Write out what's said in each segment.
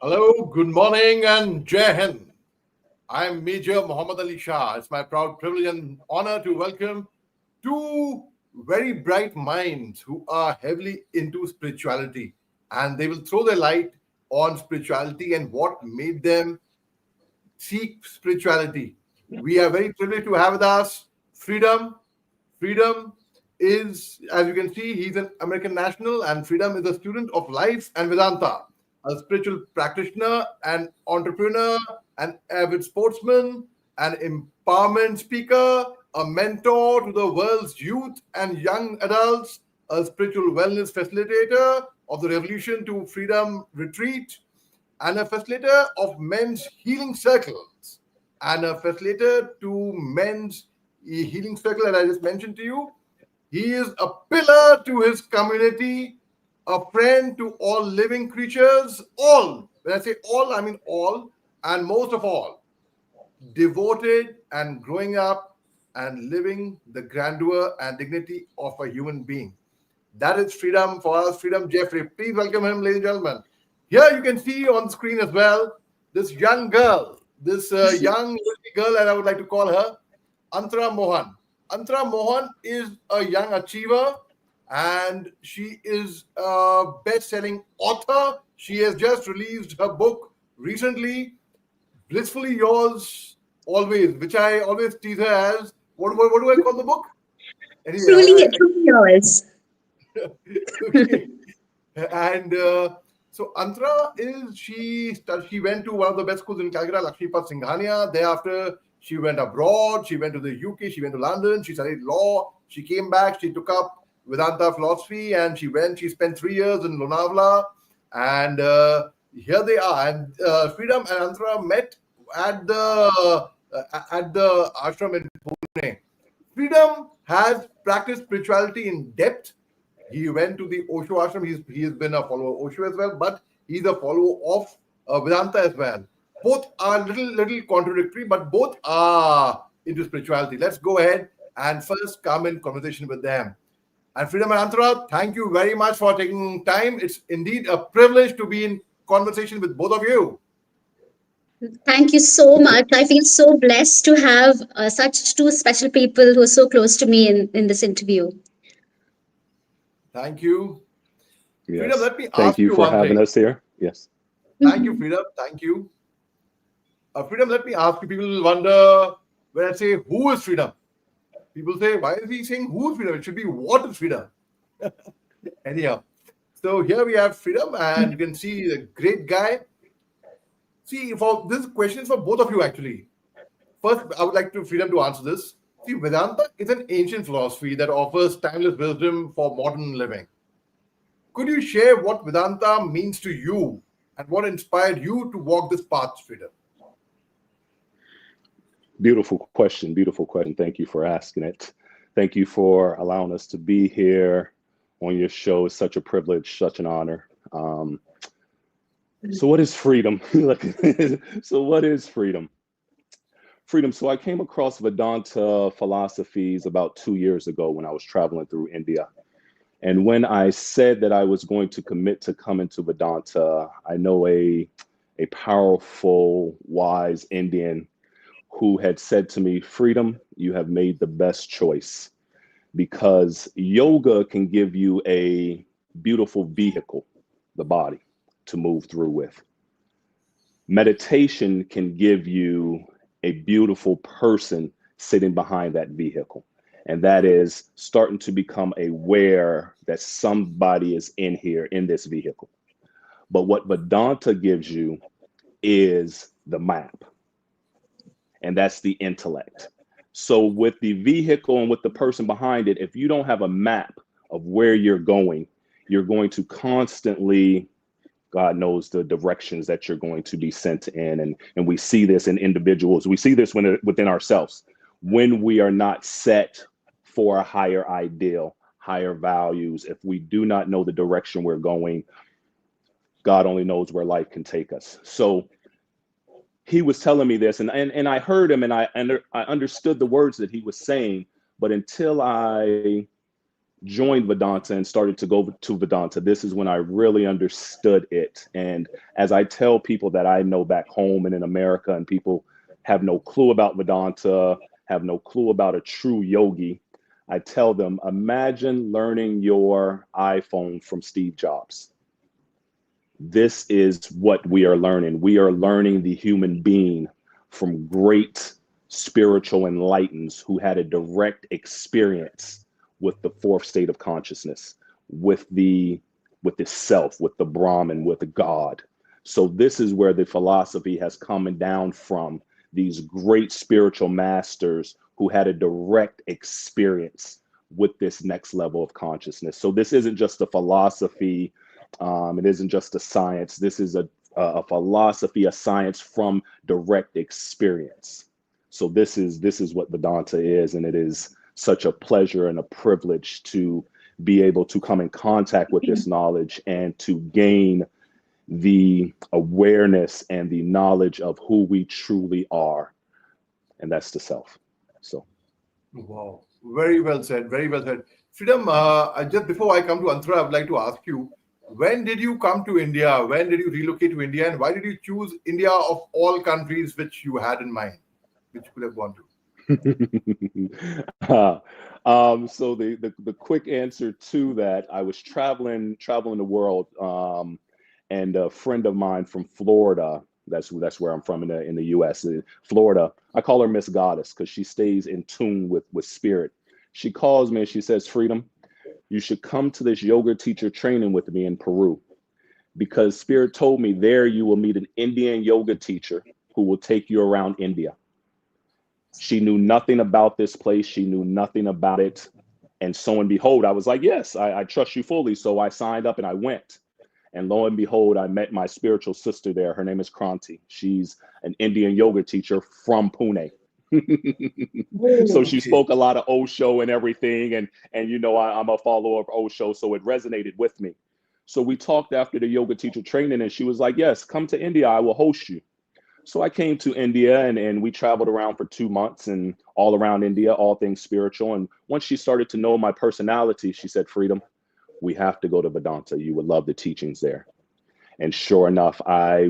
Hello, good morning, and Jai Hind. I'm Major Mohammed Ali Shah. It's my proud privilege and honor to welcome two very bright minds who are heavily into spirituality, and they will throw their light on spirituality and what made them seek spirituality. We are very privileged to have with us Freedom. Freedom is, as you can see, he's an American national, and Freedom is a student of life and Vedanta, a spiritual practitioner, an entrepreneur, an avid sportsman, an empowerment speaker, a mentor to the world's youth and young adults, a spiritual wellness facilitator of the Revolution to Freedom Retreat, and a facilitator of men's healing circles, and a facilitator to men's healing circle that I just mentioned to you. He is a pillar to his community, a friend to all living creatures, all, when I say all, I mean all, and most of all, devoted and growing up and living the grandeur and dignity of a human being. That is Freedom for us, Freedom Jeffery. Please welcome him, ladies and gentlemen. Here you can see on screen as well this young girl, this young little girl, and I would like to call her Antara Mohan. Antara Mohan is a young achiever, and she is a best-selling author. She has just released her book recently, Blissfully Yours Always, which I always tease her as, what do I call the book? Truly, truly yours. Okay. And so Antara she went to one of the best schools in Calcutta, Lakshmipat Singhania. Thereafter, she went abroad. She went to the UK. She went to London. She studied law. She came back. She took up Vedanta philosophy, and she spent 3 years in Lonavala. And here they are. And Freedom and Antara met at the ashram in Pune. Freedom has practiced spirituality in depth. He went to the Osho ashram. He has been a follower of Osho as well, but he's a follower of Vedanta as well. Both are little contradictory, but both are into spirituality. Let's go ahead and first come in conversation with them. And Freedom and Antara, thank you very much for taking time. It's indeed a privilege to be in conversation with both of you. Thank you so much. I feel so blessed to have such two special people who are so close to me in this interview. Thank you. Yes. Freedom, let me Thank ask you you for one having thing. us here. Yes. Thank you, Freedom. Thank you. Freedom, let me ask you. People will wonder when I say who is Freedom. People say, why is he saying who is Freedom? It should be what is Freedom. Anyhow, so here we have Freedom, and you can see the great guy. See, for this question is for both of you actually. First, I would like to Freedom to answer this. See, Vedanta is an ancient philosophy that offers timeless wisdom for modern living. Could you share what Vedanta means to you and what inspired you to walk this path, Freedom? Beautiful question. Beautiful question. Thank you for asking it. Thank you for allowing us to be here on your show. It's such a privilege, such an honor. So what is freedom? So what is freedom? Freedom. So I came across Vedanta philosophies about 2 years ago when I was traveling through India. And when I said that I was going to commit to coming to Vedanta, I know a powerful, wise Indian who had said to me, Freedom, you have made the best choice, because yoga can give you a beautiful vehicle, the body, to move through with. Meditation can give you a beautiful person sitting behind that vehicle. And that is starting to become aware that somebody is in here in this vehicle. But what Vedanta gives you is the map. And that's the intellect. So with the vehicle and with the person behind it, if you don't have a map of where you're going to constantly, God knows the directions that you're going to be sent in. And we see this in individuals. We see this within ourselves. When we are not set for a higher ideal, higher values, if we do not know the direction we're going, God only knows where life can take us. So he was telling me this, and I heard him, and I understood the words that he was saying, but until I joined Vedanta and started to go to Vedanta, this is when I really understood it. And as I tell people that I know back home and in America, and people have no clue about Vedanta, have no clue about a true yogi, I tell them, imagine learning your iPhone from Steve Jobs. This is what we are learning. We are learning the human being from great spiritual enlighteners who had a direct experience with the fourth state of consciousness, with the self, with the Brahman, with the God. So this is where the philosophy has come down from, these great spiritual masters who had a direct experience with this next level of consciousness. So this isn't just a philosophy, it isn't just a science. This is a philosophy, a science from direct experience. So this is what Vedanta is, and it is such a pleasure and a privilege to be able to come in contact with this knowledge and to gain the awareness and the knowledge of who we truly are, and that's the self. So, wow, very well said, very well said. Freedom, just before I come to Antara, I would like to ask you, when did you come to India? When did you relocate to India? And why did you choose India of all countries which you had in mind, which you could have gone to? So the quick answer to that, I was traveling the world, and a friend of mine from Florida, that's where I'm from in the U.S. Florida, I call her Miss Goddess because she stays in tune with spirit. She calls me and she says, Freedom, you should come to this yoga teacher training with me in Peru, because spirit told me there you will meet an Indian yoga teacher who will take you around India. She knew nothing about this place. She knew nothing about it. And so and behold, I was like, yes, I trust you fully. So I signed up and I went. And lo and behold, I met my spiritual sister there. Her name is Kranti. She's an Indian yoga teacher from Pune. So she Okay. spoke a lot of Osho and everything. And you know, I'm a follower of Osho, so it resonated with me. So we talked after the yoga teacher training, and she was like, yes, come to India. I will host you. So I came to India, and we traveled around for 2 months and all around India, all things spiritual. And once she started to know my personality, she said, Freedom, we have to go to Vedanta. You would love the teachings there. And sure enough,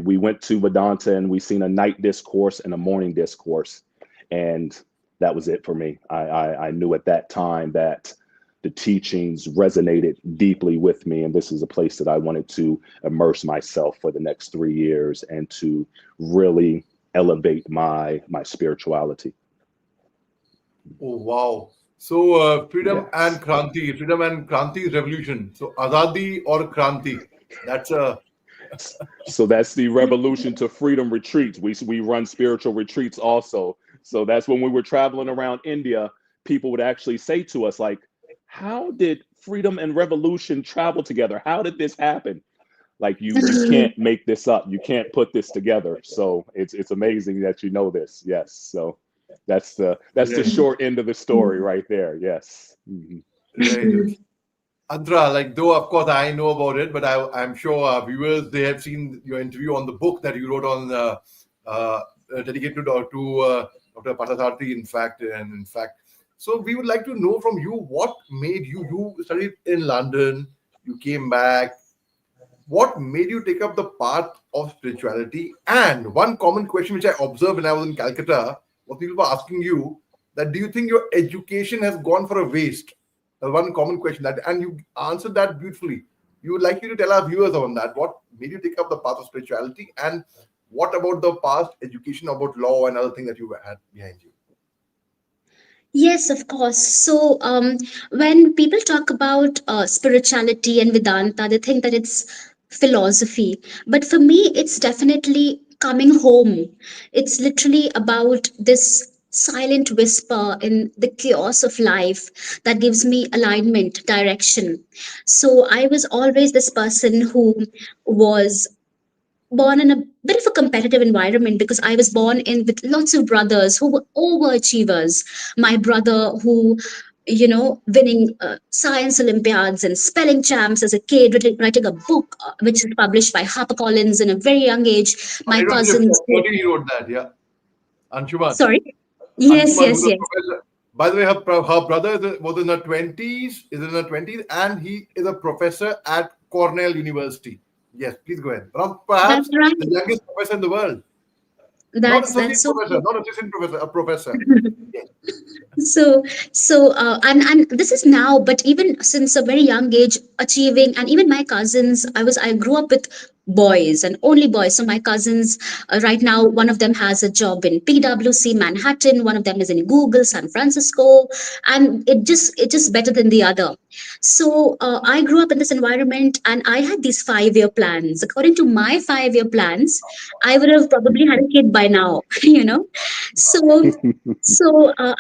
we went to Vedanta and we seen a night discourse and a morning discourse. And that was it for me. I knew at that time that the teachings resonated deeply with me. And this is a place that I wanted to immerse myself for the next 3 years and to really elevate my spirituality. Oh, wow. So, freedom and Yes. Kranti's revolution. So, Azadi or Kranti. That's a So that's the revolution to freedom retreats. We run spiritual retreats also. So that's when we were traveling around India, people would actually say to us, like, how did freedom and revolution travel together? How did this happen? Like you can't make this up. You can't put this together. So it's amazing that you know this. Yes. So that's the right. short end of the story right there. Yes. Mhm. Right. Andra, like though of course I know about it, but I'm sure our viewers they have seen your interview on the book that you wrote on uh, dedicated to Dr. Patasarthi. In fact, so we would like to know from you what made you studied in London, you came back. What made you take up the path of spirituality? And one common question which I observed when I was in Calcutta was people were asking you that do you think your education has gone for a waste? One common question that, and you answered that beautifully. You would like you to tell our viewers on that. What made you take up the path of spirituality, and what about the past education about law and other things that you had behind you? Yes, of course. So, when people talk about spirituality and Vedanta, they think that it's philosophy. But for me, it's definitely coming home. It's literally about this silent whisper in the chaos of life that gives me alignment, direction. So, I was always this person who was born in a bit of a competitive environment because I was born in with lots of brothers who were overachievers. My brother who winning science olympiads and spelling champs as a kid, writing a book which is published by HarperCollins in a very young age. My It was cousins. Jeffery who wrote that, yeah. Anshuman. Sorry. Yes, Anshuman, who's yes, a yes. professor. By the way, her brother was in her 20s, is in her 20s, and he is a professor at Cornell University. Yes, please go ahead. That's Perhaps right. the youngest professor in the world. Not associate That's so professor, not assistant professor, a professor. Yes. so and this is now, but even since a very young age, achieving. And even my cousins, I grew up with boys and only boys. So my cousins, right now, one of them has a job in PwC Manhattan, one of them is in Google San Francisco, and it just better than the other. So I grew up in this environment, and I had these 5-year plans. According to my 5-year plans, I would have probably had a kid by now. So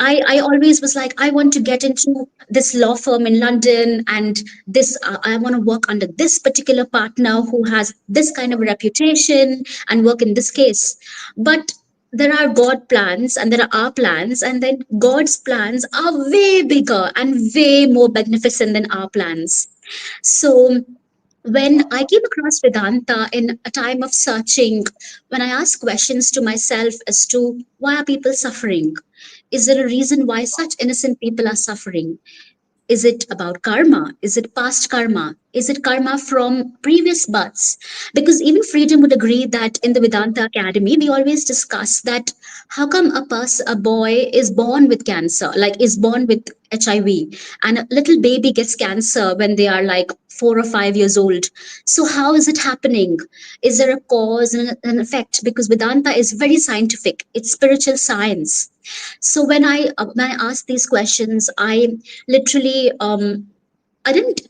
I always was like, I want to get into this law firm in London, and this I want to work under this particular partner who has this kind of reputation and work in this case. But there are God plans and there are our plans, and then God's plans are way bigger and way more magnificent than our plans. So when I came across Vedanta in a time of searching, when I asked questions to myself as to why are people suffering? Is there a reason why such innocent people are suffering? Is it about karma? Is it past karma? Is it karma from previous births? Because even Freedom would agree that in the Vedanta Academy, we always discuss that how come a boy is born with cancer, like is born with HIV, and a little baby gets cancer when they are like 4 or 5 years old. So how is it happening? Is there a cause and an effect? Because Vedanta is very scientific. It's spiritual science. So when I asked these questions, I literally I didn't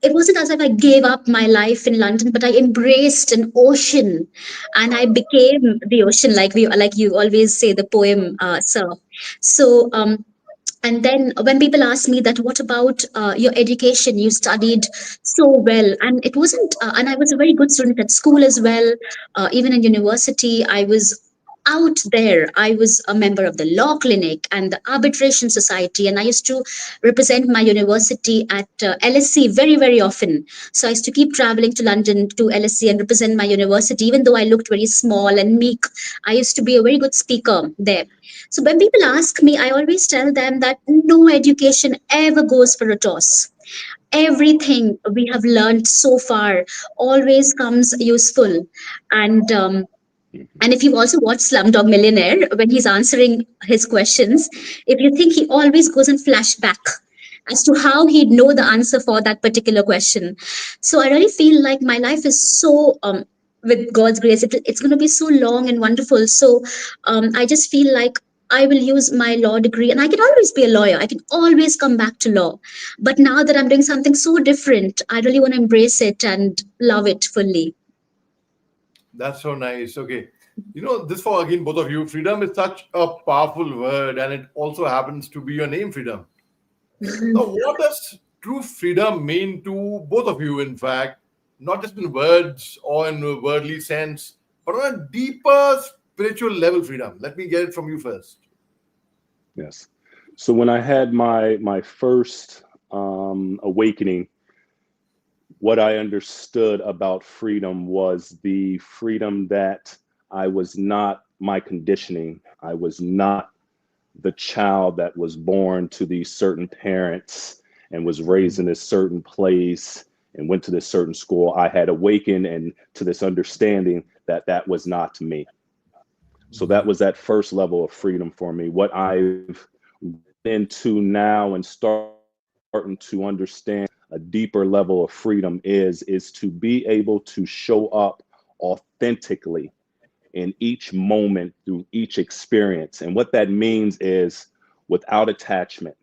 it wasn't as if I gave up my life in London, but I embraced an ocean, and I became the ocean, like you always say the poem, sir. So and then when people ask me that, what about your education? You studied so well, and it wasn't and I was a very good student at school as well. Even in university, I was out there. I was a member of the law clinic and the arbitration society, and I used to represent my university at LSC very, very often. So I used to keep traveling to London to LSC and represent my university, even though I looked very small and meek. I used to be a very good speaker there. So when people ask me, I always tell them that no education ever goes for a toss. Everything we have learned so far always comes useful. And and if you also watch Slumdog Millionaire, when he's answering his questions, if you think he always goes in flashback as to how he'd know the answer for that particular question. So I really feel like my life is so, with God's grace, it's going to be so long and wonderful. So I just feel like I will use my law degree, and I can always be a lawyer. I can always come back to law. But now that I'm doing something so different, I really want to embrace it and love it fully. That's so nice. Okay. This for again, both of you, freedom is such a powerful word, and it also happens to be your name, freedom. Now, what does true freedom mean to both of you, in fact, not just in words or in a worldly sense, but on a deeper spiritual level, freedom? Let me get it from you first. Yes. So when I had my first awakening, what I understood about freedom was the freedom that I was not my conditioning. I was not the child that was born to these certain parents and was raised in this certain place and went to this certain school. I had awakened and to this understanding that that was not me. So that was that first level of freedom for me. What I've into now and starting to understand a deeper level of freedom is to be able to show up authentically in each moment through each experience. And what that means is without attachment,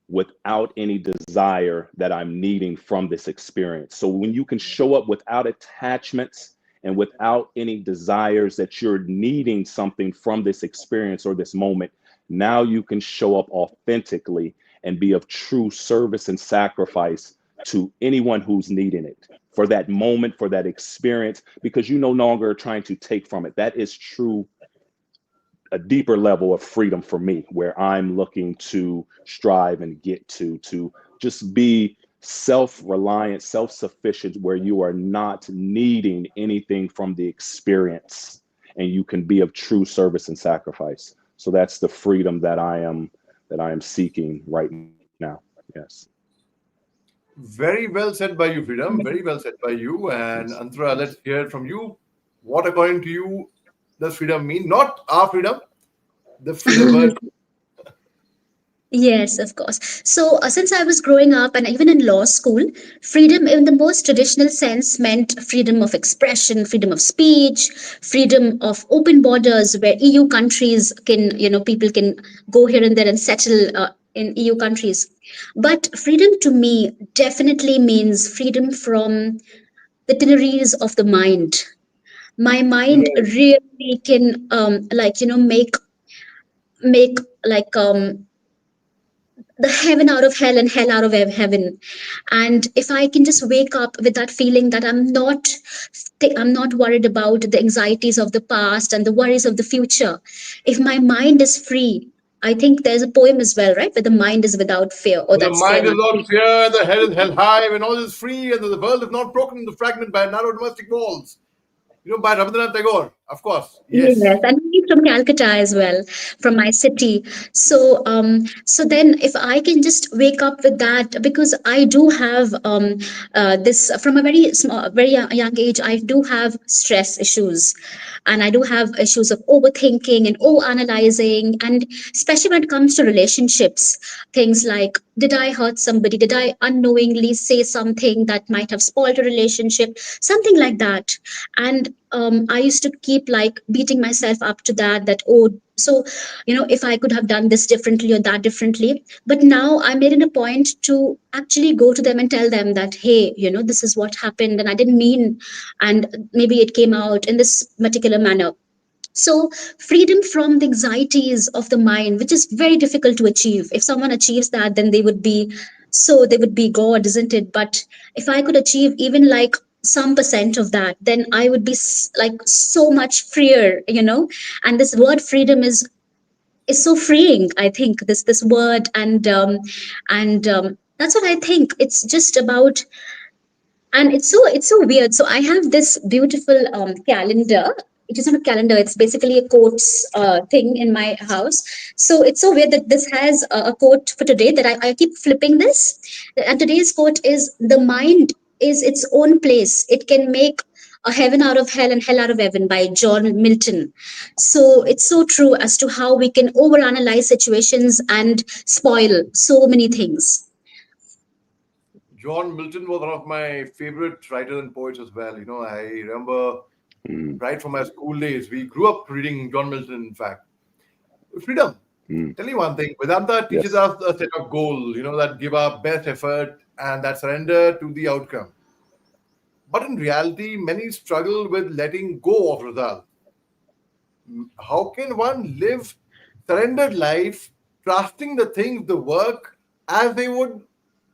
without any desire that I'm needing from this experience. So when you can show up without attachments and without any desires that you're needing something from this experience or this moment, now you can show up authentically and be of true service and sacrifice to anyone who's needing it for that moment, for that experience, because you no longer are trying to take from it. That is true, a deeper level of freedom for me, where I'm looking to strive and get to just be self-reliant, self-sufficient, where you are not needing anything from the experience and you can be of true service and sacrifice. So that's the freedom that I am seeking right now. Yes. Very well said by you, Freedom. Very well said by you. And Yes. Antara, let's hear it from you. What, according to you, does freedom mean? Not our freedom, the freedom word. Yes, of course. So, since I was growing up and even in law school, freedom in the most traditional sense meant freedom of expression, freedom of speech, freedom of open borders where EU countries can, people can go here and there and settle in EU countries. But freedom to me definitely means freedom from the tyrannies of the mind. My mind Right. really can, make like the heaven out of hell and hell out of heaven. And if I can just wake up with that feeling that I'm not worried about the anxieties of the past and the worries of the future, if my mind is free. I think there's a poem as well, right, where the mind is without fear, or When the that's there. mind is without fear, the head is held high, when all is free, and the world is not broken into fragment by narrow domestic walls. By Rabindranath Tagore, of course. Yes, Yes. and he's from Calcutta as well, from my city. So then if I can just wake up with that, because I do have this from a very small, very young age, I do have stress issues, and I do have issues of overthinking and over-analyzing, and especially when it comes to relationships, things like, did I hurt somebody? Did I unknowingly say something that might have spoiled a relationship? Something like that. And I used to keep like beating myself up to that, oh, so if I could have done this differently or that differently. But now I made it a point to actually go to them and tell them that, hey, this is what happened and I didn't mean, and maybe it came out in this particular manner. So freedom from the anxieties of the mind, which is very difficult to achieve. If someone achieves that, then they would be god, isn't it? But if I could achieve even like some percent of that, then I would be like so much freer. And this word freedom is so freeing, I think, this word. And that's what I think. It's just about, and it's so weird. So I have this beautiful calendar. It is not a calendar, it's basically a quotes thing in my house. So it's so weird that this has a quote for today, that I keep flipping this. And today's quote is, the mind is its own place, it can make a heaven out of hell and hell out of heaven, by John Milton. So it's so true as to how we can overanalyze situations and spoil so many things. John Milton was one of my favorite writers and poets as well. I remember Mm, right from my school days, we grew up reading John Milton, in fact. Freedom. mm, Tell you one thing, Vedanta teaches yes. us a set of goals, that give our best effort and that surrender to the outcome. But in reality, many struggle with letting go of results. How can one live surrendered life, trusting the things, the work, as they would,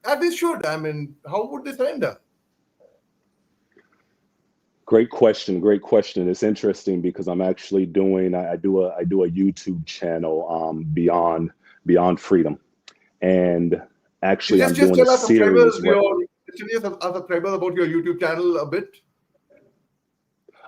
as they should? I mean, how would they surrender? Great question. Great question. It's interesting because I'm actually doing. I do a YouTube channel, Beyond Freedom, and You actually just I'm just doing a tell our series subscribers where our subscribers about your YouTube channel a bit.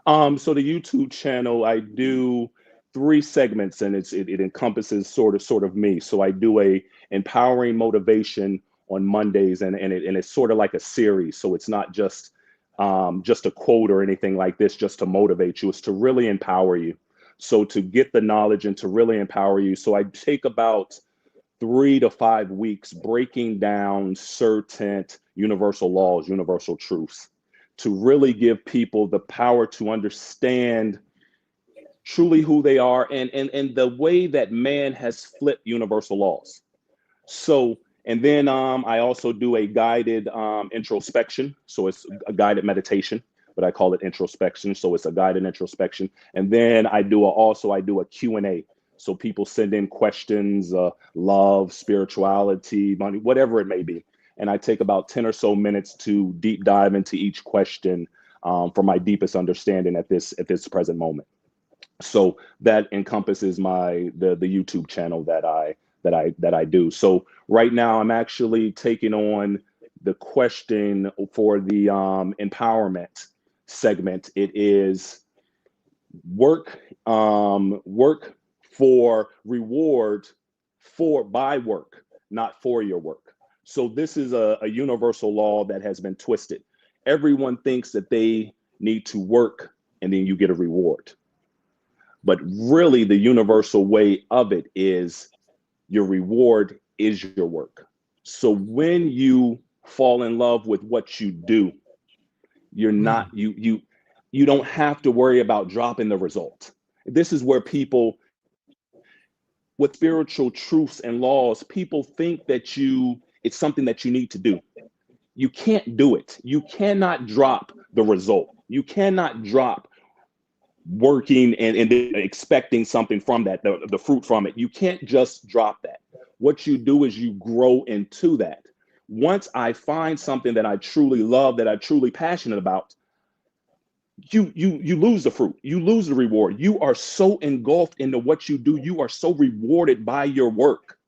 so the YouTube channel, I do three segments, and it encompasses sort of me. So I do a empowering motivation on Mondays, and it's sort of like a series. So it's not just a quote or anything like this, just to motivate you. It's to really empower you. So to get the knowledge and to really empower you. So I take about 3 to 5 weeks breaking down certain universal laws, universal truths, to really give people the power to understand truly who they are, and the way that man has flipped universal laws. So, and then I also do a guided introspection. So it's a guided meditation, but I call it introspection. So it's a guided introspection. And then I do a Q&A. So people send in questions, love, spirituality, money, whatever it may be. And I take about 10 or so minutes to deep dive into each question, for my deepest understanding at this present moment. So that encompasses the YouTube channel that I do. So right now I'm actually taking on the question for the empowerment segment. It is work for reward by work, not for your work. So this is a universal law that has been twisted. Everyone thinks that they need to work and then you get a reward. But really the universal way of it is your reward is your work. So when you fall in love with what you do, you're not, you don't have to worry about dropping the result. This is where people, with spiritual truths and laws, people think that it's something that you need to do. You can't do it. You cannot drop the result. You cannot drop working and expecting something from that, the fruit from it. You can't just drop that. What you do is you grow into that. Once I find something that I truly love, that I'm truly passionate about, you lose the fruit, you lose the reward. You are so engulfed into what you do. You are so rewarded by your work.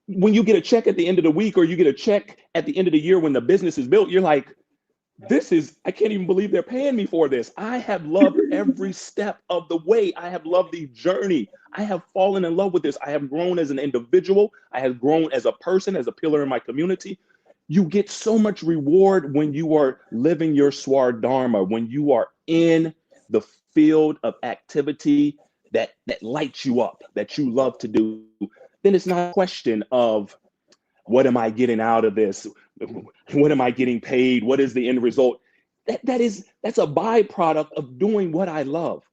When you get a check at the end of the week, or you get a check at the end of the year when the business is built, you're like, I can't even believe they're paying me for this. I have loved every step of the way. I have loved the journey. I have fallen in love with this. I have grown as an individual. I have grown as a person, as a pillar in my community. You get so much reward when you are living your Swadharma, when you are in the field of activity that lights you up, that you love to do. Then it's not a question of, what am I getting out of this? What am I getting paid? What is the end result? That's a byproduct of doing what I love.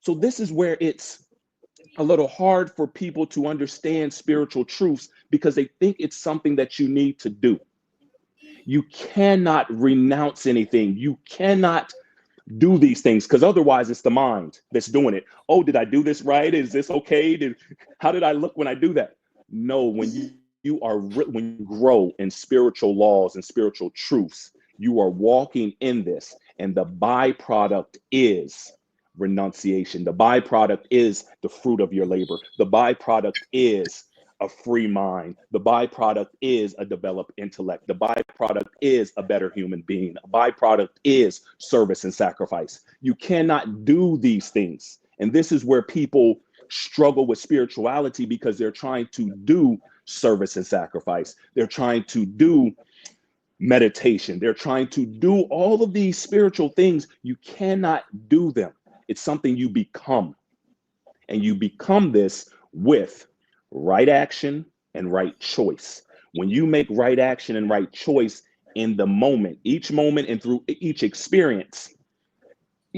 So this is where it's a little hard for people to understand spiritual truths, because they think it's something that you need to do. You cannot renounce anything. You cannot do these things, because otherwise it's the mind that's doing it. Oh, did I do this right? Is this okay? How did I look when I do that? No, when when you grow in spiritual laws and spiritual truths, you are walking in this, and the byproduct is renunciation. The byproduct is the fruit of your labor. The byproduct is a free mind. The byproduct is a developed intellect. The byproduct is a better human being. A byproduct is service and sacrifice. You cannot do these things. And this is where people struggle with spirituality, because they're trying to do service and sacrifice. They're trying to do meditation. They're trying to do all of these spiritual things. You cannot do them. It's something you become. And you become this with right action and right choice. When you make right action and right choice in the moment and through each experience,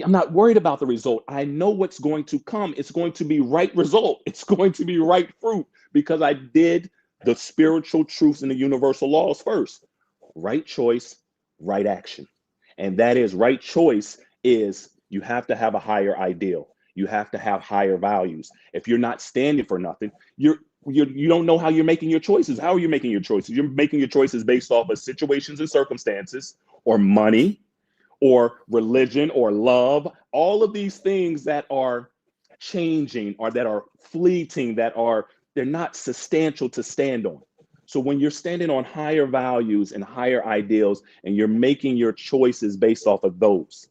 I'm not worried about the result. I know what's going to come. It's going to be right result. It's going to be right fruit, because I did the spiritual truths and the universal laws first. Right choice, right action. And that is, right choice is, you have to have a higher ideal. You have to have higher values. If you're not standing for nothing, you don't know how you're making your choices. How are you making your choices? You're making your choices based off of situations and circumstances, or money, or religion, or love. All of these things that are changing, or that are fleeting, they're not substantial to stand on. So when you're standing on higher values and higher ideals, and you're making your choices based off of those,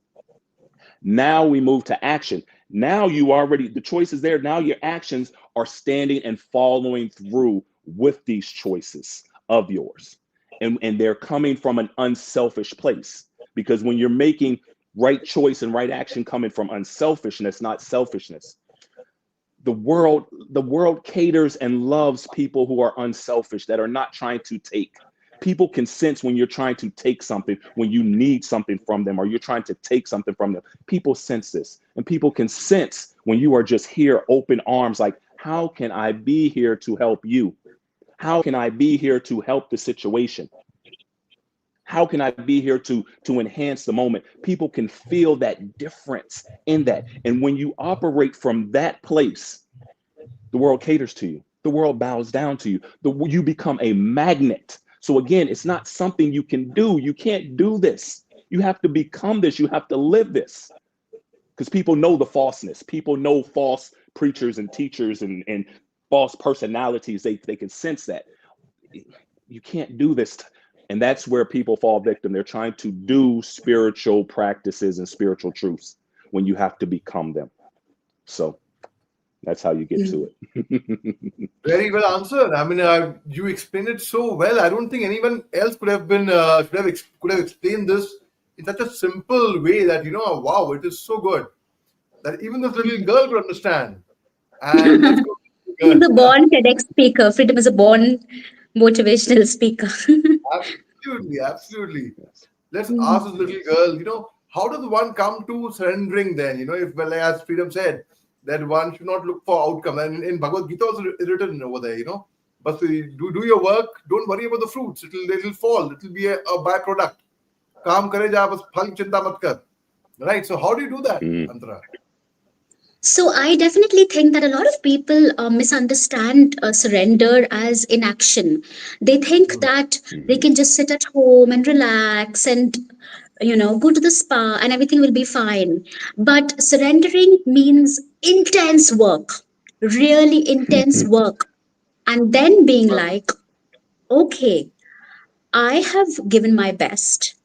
now we move to action. Now the choice is there. Now your actions are standing and following through with these choices of yours. And they're coming from an unselfish place. Because when you're making right choice and right action coming from unselfishness, not selfishness, the world caters and loves people who are unselfish, that are not trying to take. People can sense when you're trying to take something, when you need something from them, or you're trying to take something from them. People sense this. And people can sense when you are just here, open arms, like, how can I be here to help you? How can I be here to help the situation? How can I be here to enhance the moment? People can feel that difference in that. And when you operate from that place, the world caters to you. The world bows down to you. You become a magnet. So again, it's not something you can do. You can't do this. You have to become this. You have to live this. Because people know the falseness. People know false preachers and teachers and false personalities. They can sense that. You can't do this. And that's where people fall victim. They're trying to do spiritual practices and spiritual truths when you have to become them. So That's how you get to it. Very well answered. I mean, you explained it so well. I don't think anyone else could have been could have explained this in such a simple way that wow, it is so good that even this little girl could understand. And let's go. He's a born TEDx speaker. Freedom is a born motivational speaker. Absolutely, absolutely. Yes. Let's ask this little girl, how does one come to surrendering then? If, well, as Freedom said, that one should not look for outcome. And in Bhagavad Gita also written over there, but do your work, don't worry about the fruits. It'll fall. It'll be a byproduct. Kaam kare ja, bas phal chinta mat kar. Right? So how do you do that, Mm. Antara? So I definitely think that a lot of people misunderstand surrender as inaction. They think Mm. that they Mhm. can just sit at home and relax and go to the spa and everything will be fine. But surrendering means intense work, really intense work, and then being like, okay, I have given my best.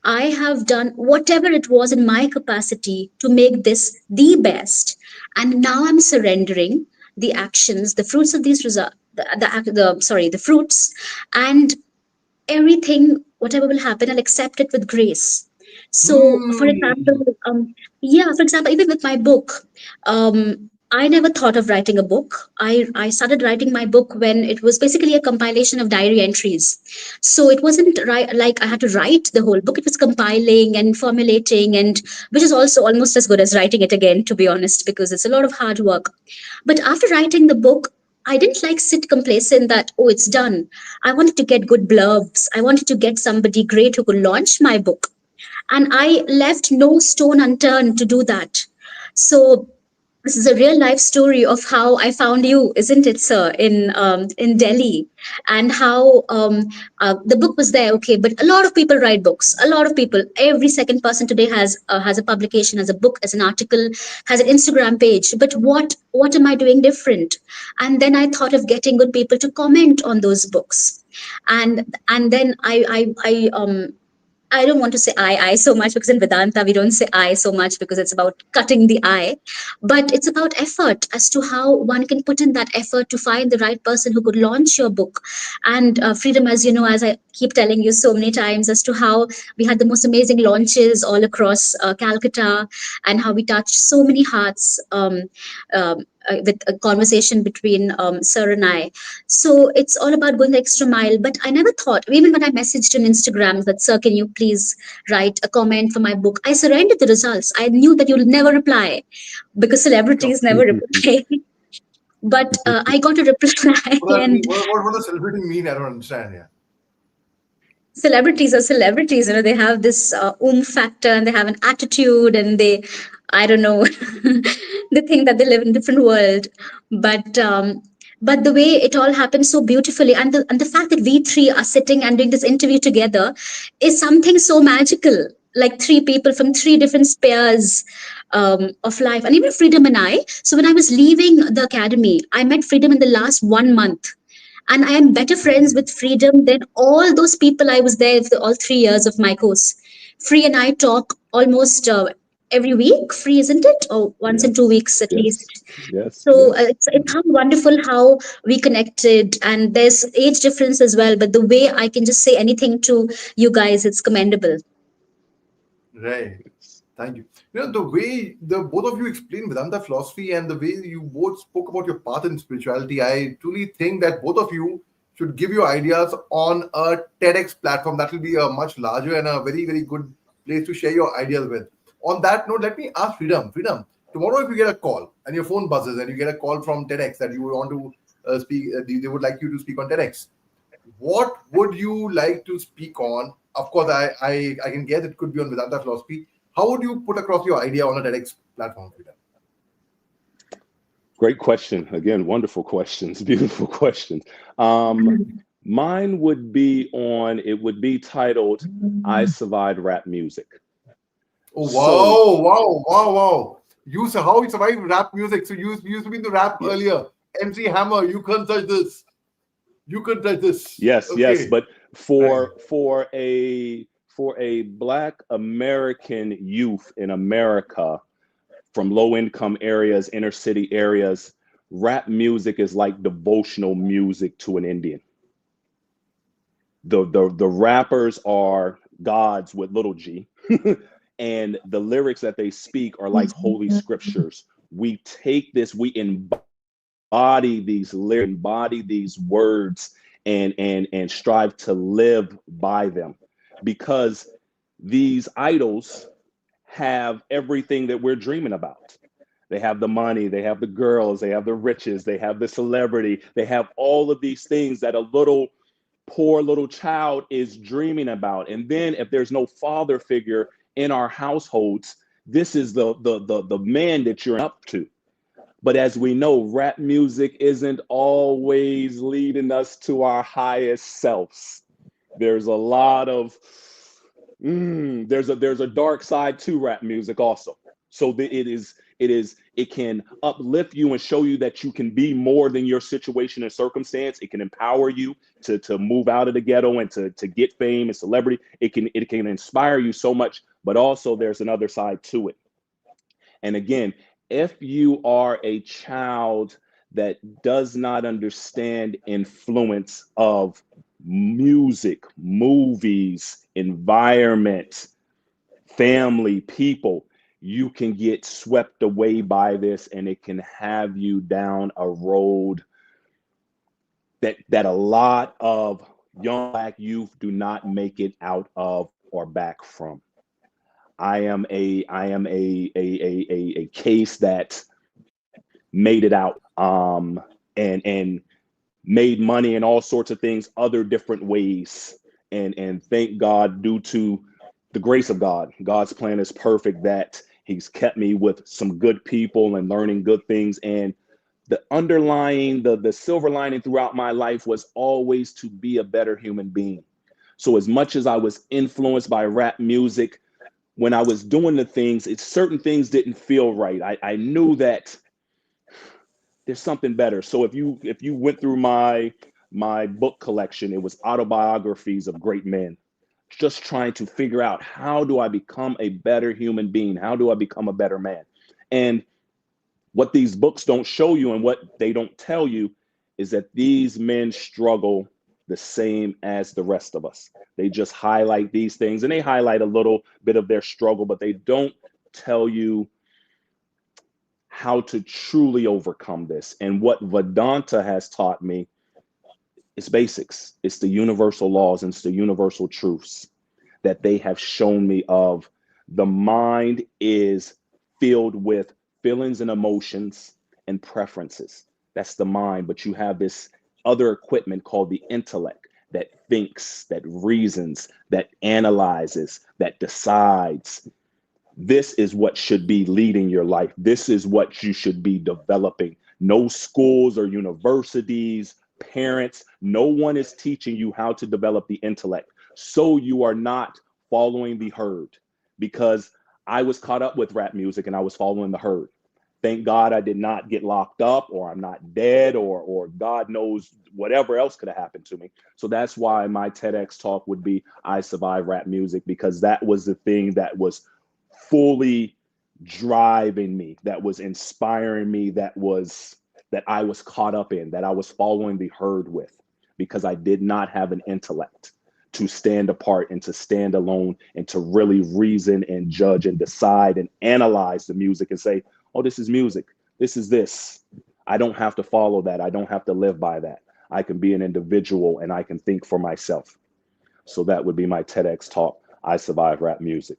I have done whatever it was in my capacity to make this the best. And now I'm surrendering the actions, the fruits of these results, the fruits, and everything, whatever will happen, I'll accept it with grace. So, for example, Hmm. for example, even with my book, I never thought of writing a book. I started writing my book when it was basically a compilation of diary entries. So it wasn't like I had to write the whole book. It was compiling and formulating, and which is also almost as good as writing it again, to be honest, because it's a lot of hard work. But after writing the book, I didn't like sit complacent that, oh, it's done. I wanted to get good blurbs. I wanted to get somebody great who could launch my book. And I left no stone unturned to do that. So this is a real life story of how I found you, isn't it, sir, in Delhi, and how the book was there. Okay, but a lot of people write books. A lot of people. Every second person today has a publication, has a book, has an article, has an Instagram page. But what am I doing different? And then I thought of getting good people to comment on those books, and then I don't want to say I so much because in Vedanta we don't say I so much because it's about cutting the I, but it's about effort as to how one can put in that effort to find the right person who could launch your book. And Freedom, as you know, as I keep telling you so many times, as to how we had the most amazing launches all across Calcutta and how we touched so many hearts with a conversation between Sir and I. So it's all about going the extra mile. But I never thought, even when I messaged on Instagram that, sir, can you please write a comment for my book? I surrendered the results. I knew that you'll never reply because Sure. celebrities never reply. But I got a reply, What does that and mean? What does celebrity mean? I don't understand. Yeah. celebrities are celebrities. They have this factor, and they have an attitude, and I don't know, they think that they live in a different world. But the way it all happened so beautifully, and the fact that we three are sitting and doing this interview together is something so magical. Like three people from three different spheres of life, and even Freedom and I. So when I was leaving the academy, I met Freedom in the last 1 month, and I am better friends with Freedom than all those people I was there for all 3 years of my course. Free and I talk almost every week. Free, isn't it? Or once in two Yes. weeks at least. Yes. Yes. So Yes. it's how wonderful how we connected, and there's age difference as well. But the way I can just say anything to you guys, it's commendable. Right. Thank you. The way the both of you explained Vedanta philosophy and the way you both spoke about your path in spirituality, I truly think that both of you should give your ideas on a TEDx platform. That will be a much larger and a very, very good place to share your ideas with. On that note, let me ask Freedom. Freedom, tomorrow if you get a call and your phone buzzes and you get a call from TEDx that you would want to speak, they would like you to speak on TEDx, what would you like to speak on? Of course, I can guess it could be on Vedanta philosophy. How would you put across your idea on a TEDx platform, Peter? Great question. Again, wonderful questions, beautiful questions. Mine would be it would be titled, I Survived Rap Music. Oh So, wow, wow, wow, wow! How you survive rap music? So you used to be in the rap yes, earlier. MC Hammer, you can't touch this. You can't touch this. yes, Okay. but Right. for a Black American youth in America, from low income areas, inner city areas, rap music is like devotional music to an Indian. The rappers are gods with little g, and the lyrics that they speak are like holy scriptures. We take this, we embody these lyrics, embody these words, and strive to live by them, because these idols have everything that we're dreaming about. They have the money, they have the girls, they have the riches, they have the celebrity, they have all of these things that a little poor little child is dreaming about. And then if there's no father figure in our households, this is the man that you're up to. But as we know, rap music isn't always leading us to our highest selves. There's a lot of there's a dark side to rap music also. So it can uplift you and show you that you can be more than your situation and circumstance. It can empower you to move out of the ghetto and to get fame and celebrity. It can inspire you so much, but also there's another side to it. And again, if you are a child that does not understand influence of music, movies, environment, family, people, you can get swept away by this, and it can have you down a road that a lot of young Black youth do not make it out of or back from. I am a case that made it out, and made money and all sorts of things other different ways, and thank God, due to the grace of God, God's plan is perfect, that he's kept me with some good people and learning good things. And the underlying, the silver lining throughout my life was always to be a better human being. So as much as I was influenced by rap music, when I was doing the things, certain things didn't feel right. I knew that there's something better. So if you went through my book collection, it was autobiographies of great men, just trying to figure out, how do I become a better human being? How do I become a better man? And what these books don't show you and what they don't tell you is that these men struggle the same as the rest of us. They just highlight these things, and they highlight a little bit of their struggle, but they don't tell you how to truly overcome this. And what Vedanta has taught me, it's basics. It's the universal laws, and it's the universal truths that they have shown me of. The mind is filled with feelings and emotions and preferences. That's the mind. But you have this other equipment called the intellect that thinks, that reasons, that analyzes, that decides. This is what should be leading your life. This is what you should be developing. No schools or universities, parents, no one is teaching you how to develop the intellect. So you are not following the herd, because I was caught up with rap music and I was following the herd. Thank God I did not get locked up, or I'm not dead, or God knows whatever else could have happened to me. So that's why my TEDx talk would be I Survive Rap Music, because that was the thing that was fully driving me, that was inspiring me, that I was caught up in, that I was following the herd with, because I did not have an intellect to stand apart and to stand alone and to really reason and judge and decide and analyze the music and say, oh, this is music. This is this. I don't have to follow that. I don't have to live by that. I can be an individual and I can think for myself. So that would be my TEDx talk. I Survive Rap Music.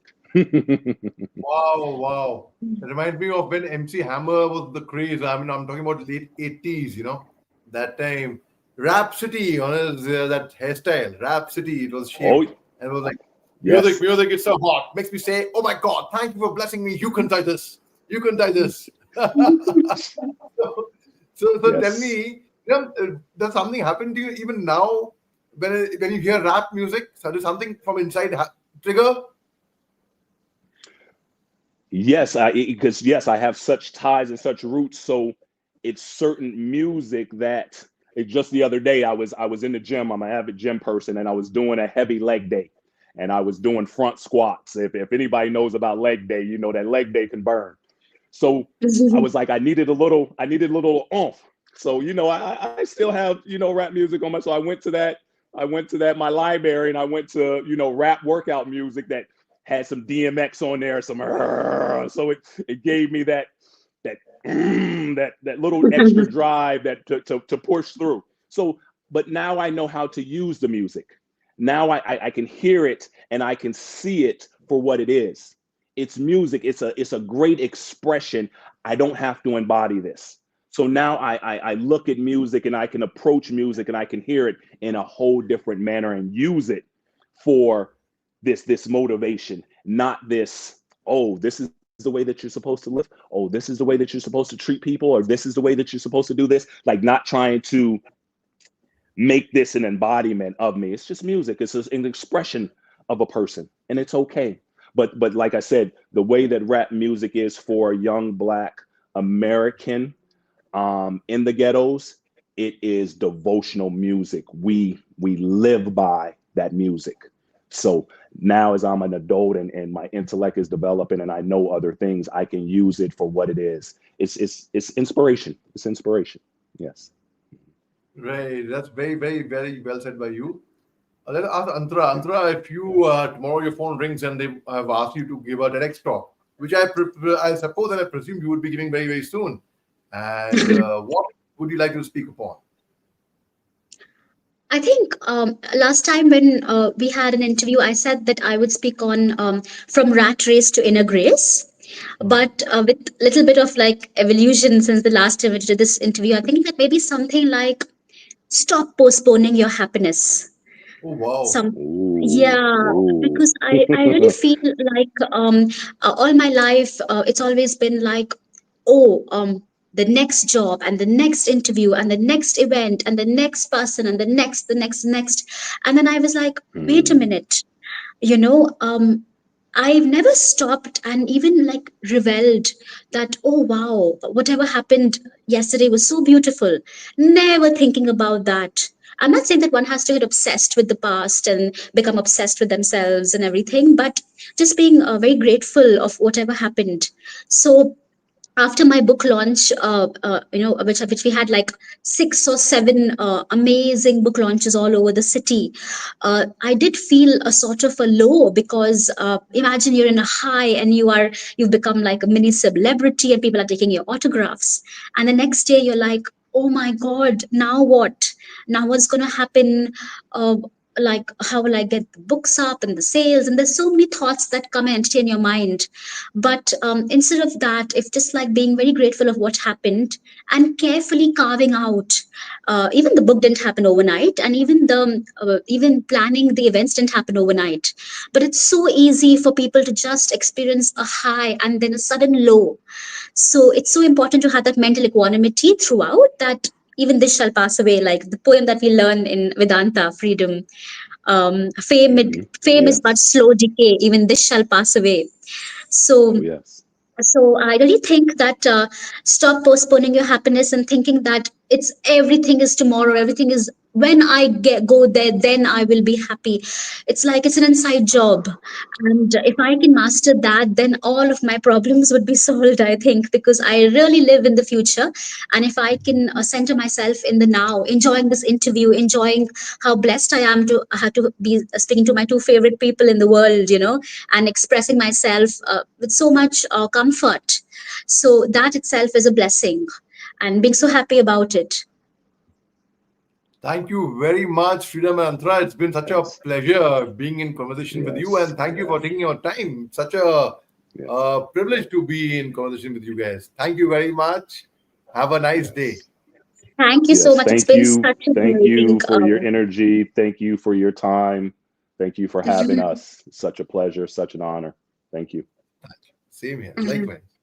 Wow, wow. It reminds me of when MC Hammer was the craze. I mean, I'm talking about late 80s, that time. Rhapsody on his that hairstyle, Rhapsody, it was Oh, shaved. And it was like, yes. music, it's so hot. Makes me say, oh my God, thank you for blessing me. You can tie this. You can tie this. So tell Yes. me, does something happen to you even now when you hear rap music? So does something from inside trigger? Yes, because yes, I have such ties and such roots. So it's certain music that just the other day I was in the gym. I'm an avid gym person, and I was doing a heavy leg day, and I was doing front squats. If anybody knows about leg day, you know that leg day can burn. So I was like, I needed a little oomph. So, I still have, rap music on so I went to that, my library, and I went to, rap workout music that had some DMX on there, so it gave me that that little extra drive that to push through. So, but now I know how to use the music. Now I can hear it and I can see it for what it is. It's music. It's a great expression. I don't have to embody this. So now I look at music and I can approach music and I can hear it in a whole different manner and use it for this motivation, not this, oh, this is the way that you're supposed to live. Oh, this is the way that you're supposed to treat people, or this is the way that you're supposed to do this. Like, not trying to make this an embodiment of me. It's just music. It's just an expression of a person, and it's okay. But like I said, the way that rap music is for a young Black American in the ghettos, it is devotional music. We live by that music. So now, as I'm an adult and my intellect is developing and I know other things, I can use it for what it is. It's inspiration. It's inspiration. Yes. Right. That's very, very, very well said by you. Let us ask Antara. Antara, if you tomorrow your phone rings and they have asked you to give a TEDx talk, which I suppose and I presume you would be giving very, very soon. And what would you like to speak upon? I think last time when we had an interview, I said that I would speak on from rat race to inner grace. But with little bit of like evolution since the last time we did this interview, I think that maybe something like stop postponing your happiness. Oh, wow. Some, Ooh, yeah, ooh. because I really feel like all my life it's always been like, oh, the next job and the next interview and the next event and the next person and the next, and then I was like, wait a Hmm. minute, you know um I've never stopped and even like reveled that, oh wow, whatever happened yesterday was so beautiful. Never thinking about that. I'm not saying that one has to get obsessed with the past and become obsessed with themselves and everything, but just being very grateful of whatever happened. So after my book launch, which we had like 6 or 7 amazing book launches all over the city, I did feel a sort of a low because imagine you're in a high and you've become like a mini celebrity and people are taking your autographs, and the next day you're like, oh my god, now what? Now what's going to happen? Uh, like, how will I get the books up and the sales? And there's so many thoughts that come and entertain your mind. But instead of that, if just like being very grateful of what happened and carefully carving out, even the book didn't happen overnight, and even planning the events didn't happen overnight. But it's so easy for people to just experience a high and then a sudden low. So it's so important to have that mental equanimity throughout, that even this shall pass away, like the poem that we learn in Vedanta, freedom. Hmm. Oh, Fame is but yes. slow decay, even this shall pass away. Oh, So yes. I really think that stop postponing your happiness and thinking that it's everything is tomorrow, everything is when I go there, then I will be happy. It's like it's an inside job, and if I can master that, then all of my problems would be solved. I think, because I really live in the future, and if I can center myself in the now, enjoying this interview, enjoying how blessed I am to have to be speaking to my two favorite people in the world, and expressing myself with so much comfort. So that itself is a blessing, and being so happy about it. Thank you very much, Freedom and Antara. It's been such a Yes. pleasure being in conversation with you, Yes. and thank you for Yes. taking your time. Such a Yes. privilege to be in conversation with you guys. Thank you very much. Have a nice day. Yes. Thank you so Yes. much. It's Thank been you. such a Thank joy being. you for your energy. Thank you for your time. Thank you for having us. Such a pleasure, such an honor. Thank you. Same here. Likewise.